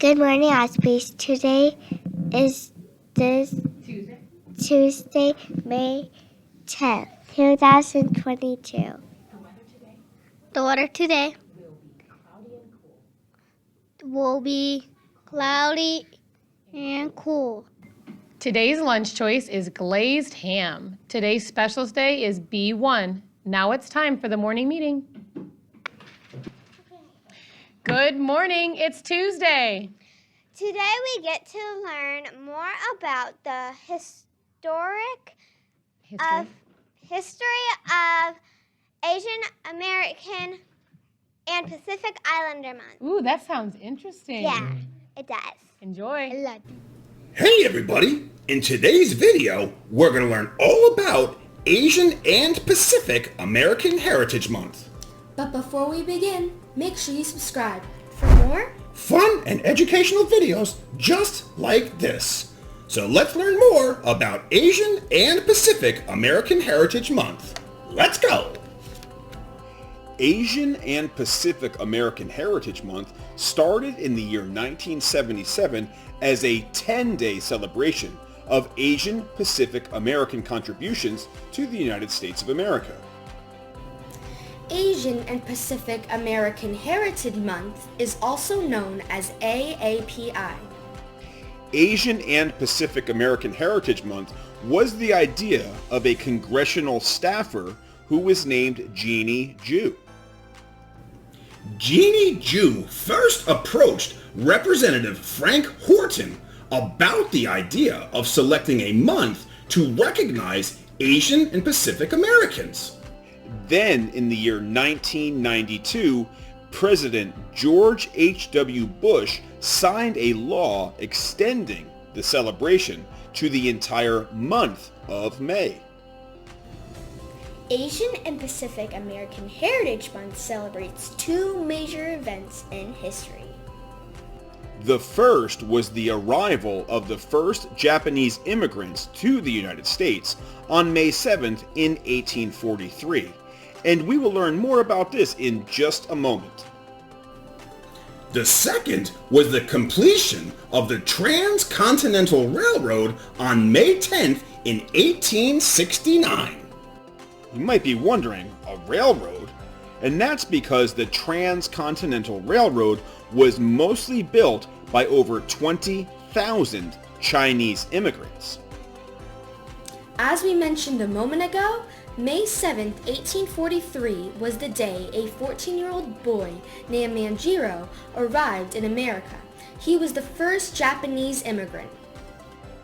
Good morning, Ospreys. Today is Tuesday, May 10th, 2022. The weather today will be cloudy and cool. Today's lunch choice is glazed ham. Today's specials day is B1. Now it's time for the morning meeting. Good morning, it's Tuesday. Today we get to learn more about the history of Asian American and Pacific Islander Month. Ooh, that sounds interesting. Yeah, it does. Enjoy. Hey everybody! In today's video, we're going to learn all about Asian and Pacific American Heritage Month. But before we begin, make sure you subscribe for more Fun and educational videos just like this. So let's learn more about Asian and Pacific American Heritage Month. Let's go! Asian and Pacific American Heritage Month started in the year 1977 as a 10-day celebration of Asian Pacific American contributions to the United States of America. Asian and Pacific American Heritage Month is also known as AAPI. Asian and Pacific American Heritage Month was the idea of a congressional staffer who was named Jeannie Ju. Jeannie Ju first approached Representative Frank Horton about the idea of selecting a month to recognize Asian and Pacific Americans. Then, in the year 1992, President George H.W. Bush signed a law extending the celebration to the entire month of May. Asian and Pacific American Heritage Month celebrates two major events in history. The first was the arrival of the first Japanese immigrants to the United States on May 7th in 1843, and we will learn more about this in just a moment. The second was the completion of the Transcontinental Railroad on May 10th in 1869. You might be wondering, a railroad? And that's because the Transcontinental Railroad was mostly built by over 20,000 Chinese immigrants. As we mentioned a moment ago, May 7th, 1843 was the day a 14-year-old boy named Manjiro arrived in America. He was the first Japanese immigrant.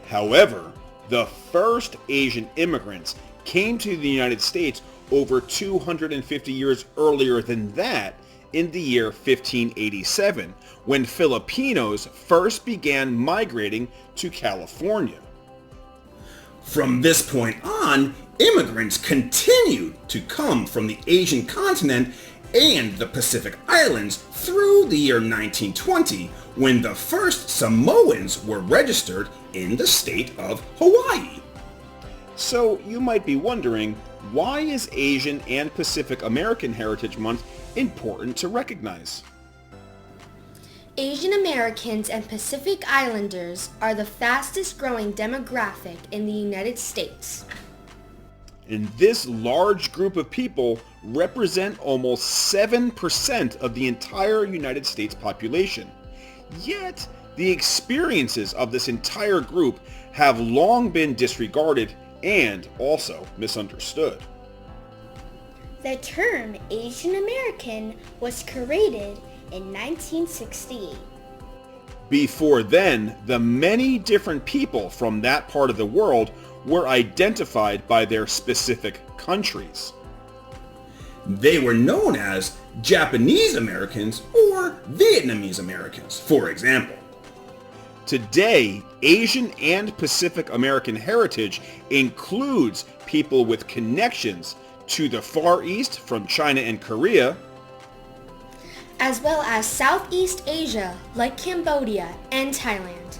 However, the first Asian immigrants came to the United States over 250 years earlier than that, in the year 1587, when Filipinos first began migrating to California. From this point on, immigrants continued to come from the Asian continent and the Pacific Islands through the year 1920, when the first Samoans were registered in the state of Hawaii. So you might be wondering, why is Asian and Pacific American Heritage Month important to recognize? Asian Americans and Pacific Islanders are the fastest growing demographic in the United States. And this large group of people represent almost 7% of the entire United States population. Yet, the experiences of this entire group have long been disregarded and also misunderstood. The term Asian American was created in 1968. Before then, the many different people from that part of the world were identified by their specific countries. They were known as Japanese Americans or Vietnamese Americans, for example. Today, Asian and Pacific American heritage includes people with connections to the Far East from China and Korea, as well as Southeast Asia like Cambodia and Thailand.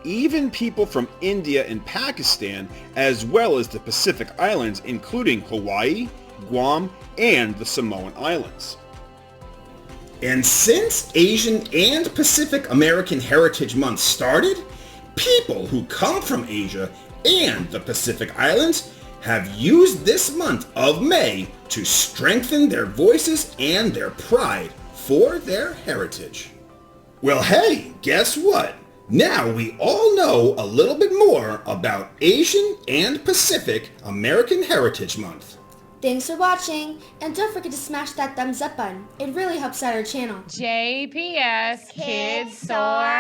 Even people from India and Pakistan, as well as the Pacific Islands, including Hawaii, Guam, and the Samoan Islands. And since Asian and Pacific American Heritage Month started, people who come from Asia and the Pacific Islands have used this month of May to strengthen their voices and their pride for their heritage. Well, hey, guess what? Now we all know a little bit more about Asian and Pacific American Heritage Month. Thanks for watching, and don't forget to smash that thumbs up button. It really helps out our channel. JPS Kids Soar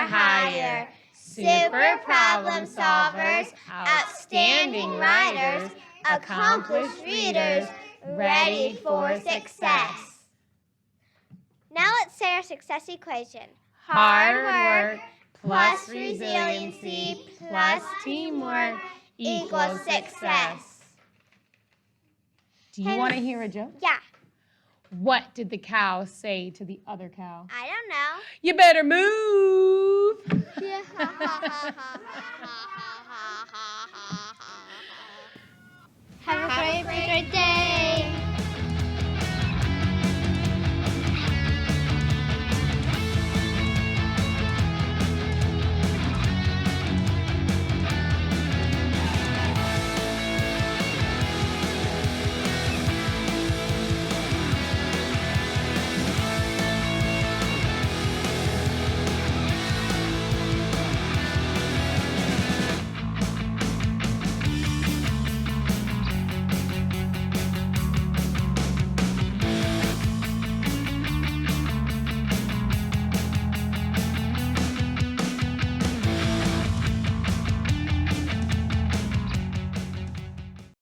Higher. Super problem solvers, outstanding writers, accomplished readers, ready for success. Now let's say our success equation. Hard work plus resiliency plus teamwork equals success. Do you want to hear a joke? Yeah, What did the cow say to the other cow? I don't know. You better move. Have a great day.